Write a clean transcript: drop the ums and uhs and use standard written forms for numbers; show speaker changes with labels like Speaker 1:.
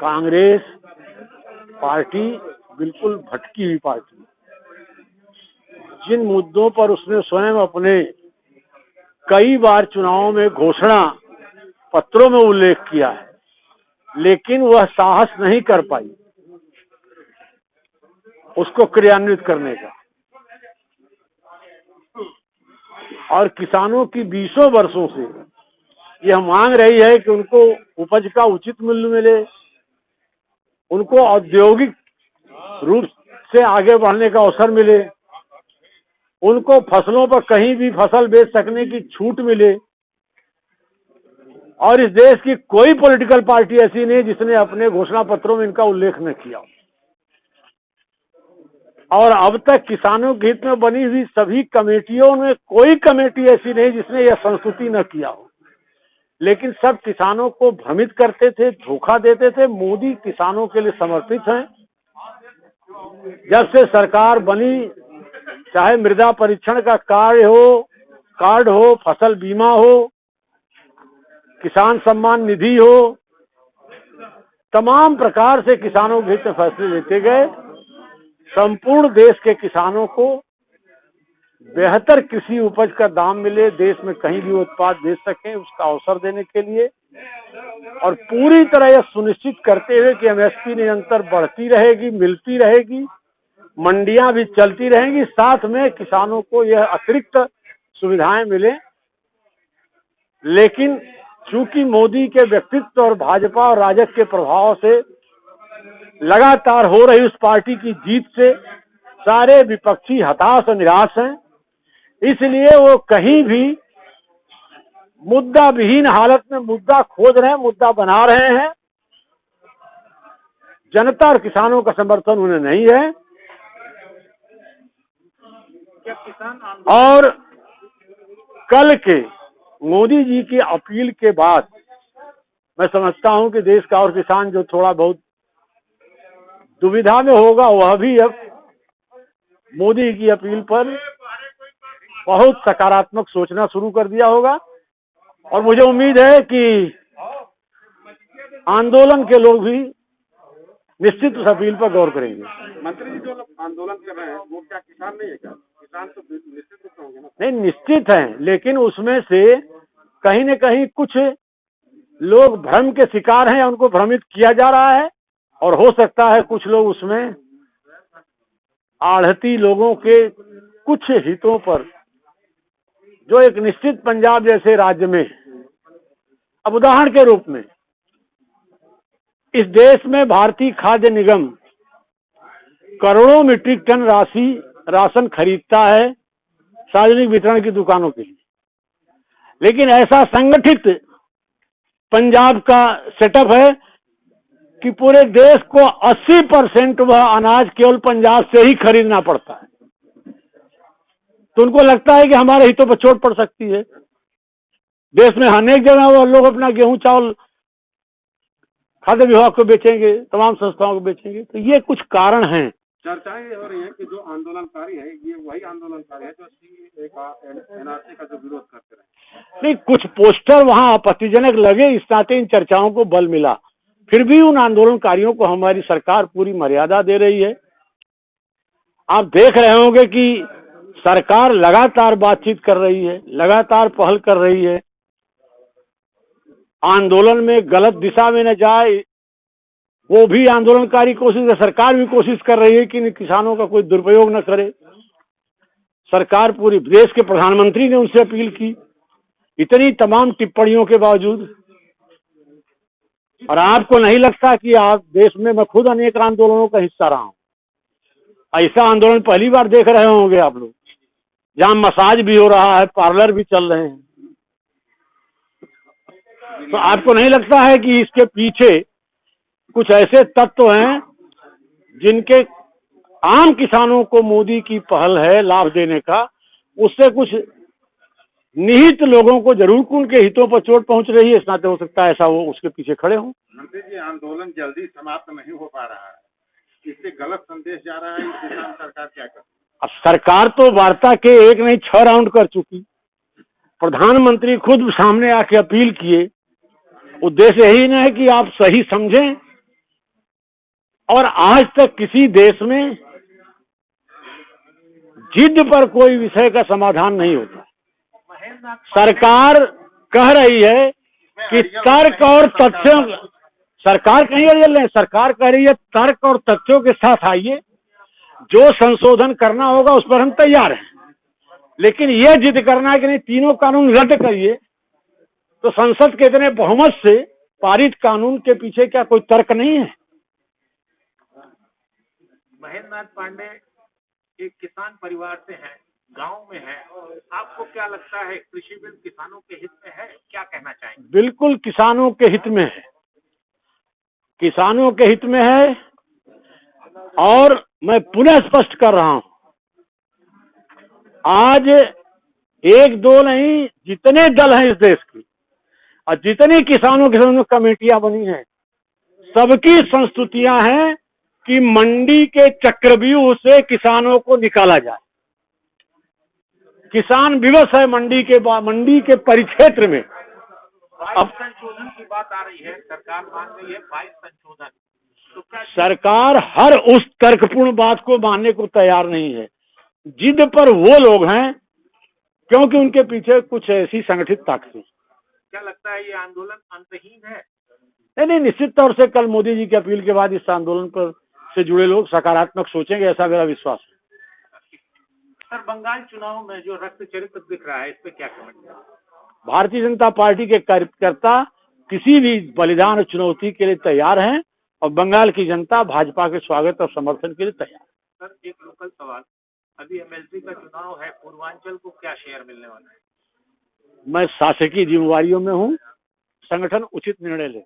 Speaker 1: Congress party बिल्कुल भटकी हुई पार्टी। जिन मुद्दों पर उसने स्वयं अपने कई बार चुनावों में घोषणा पत्रों में उल्लेख किया है, लेकिन वह साहस नहीं कर पाई उसको क्रियान्वित करने का। और किसानों की 20 वर्षों से यह मांग रही है कि उनको उपज का उचित मूल्य मिले, उनको औद्योगिक रूप से आगे बढ़ने का अवसर मिले, उनको फसलों पर कहीं भी फसल बेच सकने की छूट मिले। और इस देश की कोई पॉलिटिकल पार्टी ऐसी नहीं जिसने अपने घोषणा पत्रों में इनका उल्लेख न किया। और अब तक किसानों के हित में बनी हुई सभी कमेटियों में कोई कमेटी ऐसी नहीं जिसने यह संस्तुति न किया हो। लेकिन सब किसानों को भ्रमित करते थे, धोखा देते थे। मोदी किसानों के लिए समर्पित हैं। जब से सरकार बनी, चाहे मृदा परीक्षण का कार्ड हो, फसल बीमा हो, किसान सम्मान निधि हो, तमाम प्रकार से किसानों के हित में फैसले लेते गए। संपूर्ण देश के किसानों को बेहतर कृषि उपज का दाम मिले, देश में कहीं भी उत्पाद बेच सकें, उसका अवसर देने के लिए, और पूरी तरह यह सुनिश्चित करते हुए कि एमएसपी निरंतर बढ़ती रहेगी, मिलती रहेगी, मंडियां भी चलती रहेंगी, साथ में किसानों को यह अतिरिक्त सुविधाएं मिले। लेकिन चूंकि मोदी के व्यक्तित्व और भाजपा और राजग के प्रभाव से लगातार हो रही उस पार्टी की जीत से सारे विपक्षी हताश और निराश हैं। इसलिए वो कहीं भी मुद्दा विहीन हालत में मुद्दा खोज रहे हैं, मुद्दा बना रहे हैं। जनता और किसानों का समर्थन उन्हें नहीं है। और कल के मोदी जी की अपील के बाद मैं समझता हूं कि देश का और किसान जो थोड़ा बहुत दुविधा में होगा, वह भी अब मोदी की अपील पर बहुत सकारात्मक सोचना शुरू कर दिया होगा। और मुझे उम्मीद है कि आंदोलन के लोग भी निश्चित उस अपील पर गौर करेंगे।
Speaker 2: मंत्री जी जो लोग आंदोलन कर रहे हैं वो क्या किसान नहीं है क्या? किसान तो निश्चित रूप से होंगे ना?
Speaker 1: नहीं, निश्चित है, लेकिन उसमें से कहीं न कहीं कुछ लोग भ्रम के शिकार हैं, उनको भ्रमित किया जा रहा है। और हो सकता है कुछ लोग उसमें आढ़ती लोगों के कुछ हितों पर, जो एक निश्चित पंजाब जैसे राज्य में, अब उदाहरण के रूप में इस देश में भारतीय खाद्य निगम करोड़ों मीट्रिक टन राशन खरीदता है सार्वजनिक वितरण की दुकानों के लिए, लेकिन ऐसा संगठित पंजाब का सेटअप है कि पूरे देश को 80% वह अनाज केवल पंजाब से ही खरीदना पड़ता है। तो उनको लगता है कि हमारे हितों पर चोट पड़ सकती है। देश में अनेक जगह वो लोग अपना गेहूं चावल खाद्य विभाग को बेचेंगे, तमाम संस्थाओं को बेचेंगे। तो ये कुछ कारण हैं।
Speaker 2: चर्चाएं हो रही हैं कि जो आंदोलनकारी है ये वही आंदोलनकारी है जो एनआरसी का जो विरोध करते रहे।
Speaker 1: नहीं, कुछ पोस्टर वहां आपत्तिजनक लगे, इस नाते इन चर्चाओं को बल मिला। फिर भी उन आंदोलनकारियों को हमारी सरकार पूरी मर्यादा दे रही है। आप देख रहे होंगे कि सरकार लगातार बातचीत कर रही है, लगातार पहल कर रही है। आंदोलन में गलत दिशा में न जाए, वो भी आंदोलनकारी कोशिश है। सरकार भी कोशिश कर रही है कि किसानों का कोई दुरुपयोग न करे। सरकार पूरी, देश के प्रधानमंत्री ने उनसे अपील की, इतनी तमाम टिप्पणियों के बावजूद। और आपको नहीं लगता कि आप देश में, मैं खुद अनेक आंदोलनों का हिस्सा रहा हूं, ऐसा आंदोलन पहली बार देख रहे होंगे आप लोग, जहां मसाज भी हो रहा है, पार्लर भी चल रहे हैं। तो आपको नहीं लगता है कि इसके पीछे कुछ ऐसे तत्व हैं जिनके आम किसानों को मोदी की पहल है लाभ देने का, उससे कुछ निहित लोगों को जरूर उनके हितों पर चोट पहुंच रही है। इस नाते हो सकता है ऐसा वो उसके पीछे खड़े हों।
Speaker 2: मंत्री जी, आंदोलन जल्दी समाप्त नहीं हो पा रहा है, इससे गलत संदेश जा रहा है, इस दिशा में सरकार क्या करे?
Speaker 1: अब सरकार तो वार्ता के 1 नहीं 6 राउंड कर चुकी। प्रधानमंत्री खुद सामने आके अपील किए। उद्देश्य यही नहीं है कि आप सही समझें और आज तक किसी देश में जिद पर कोई विषय का समाधान नहीं होता। सरकार कह रही है कि तर्क और तथ्यों, सरकार कहीं अड़ियल नहीं, सरकार कह रही है तर्क और तथ्यों के साथ आइए, जो संशोधन करना होगा उस पर हम तैयार हैं। लेकिन ये जिद करना है कि नहीं तीनों कानून रद्द करिए, तो संसद के इतने बहुमत से पारित कानून के पीछे क्या कोई तर्क नहीं है?
Speaker 3: महेंद्र नाथ पांडे एक किसान परिवार से हैं, गांव में है, आपको क्या लगता है कृषि बिल किसानों के हित में है? क्या कहना चाहेंगे?
Speaker 1: बिल्कुल किसानों के हित में है, किसानों के हित में है। और मैं पुनः स्पष्ट कर रहा हूं, आज एक दो नहीं, जितने दल हैं इस देश की और जितनी किसानों के सामने कमेटियां बनी हैं, सबकी संस्तुतियां हैं कि मंडी के चक्रव्यूह से किसानों को निकाला जाए। किसान विवश है मंडी के परिक्षेत्र में।
Speaker 3: अब संशोधन की बात आ रही है, सरकार मान रही है 22 संशोधन, तो क्या
Speaker 1: सरकार हर उस तर्कपूर्ण बात को मानने को तैयार नहीं है। जिद पर वो लोग हैं क्योंकि उनके पीछे कुछ ऐसी संगठित ताकतें।
Speaker 3: क्या लगता है ये आंदोलन अंतहीन है?
Speaker 1: नहीं, निश्चित तौर से कल मोदी जी की अपील के बाद इस आंदोलन पर से जुड़े लोग सकारात्मक सोचेंगे, ऐसा मेरा विश्वास है।
Speaker 3: सर, बंगाल चुनाव में जो रक्त चरित्र दिख रहा है, इस पे क्या कमेंट है?
Speaker 1: भारतीय जनता पार्टी के कार्यकर्ता किसी भी बलिदान और चुनौती के लिए तैयार हैं और बंगाल की जनता भाजपा के स्वागत और समर्थन के लिए तैयार है।
Speaker 3: सर, एक लोकल सवाल, अभी एमएलसी का चुनाव है, पूर्वांचल को क्या शेयर मिलने वाला है?
Speaker 1: मैं शासकीय जिम्मेवारियों में हूं, संगठन उचित निर्णय ले।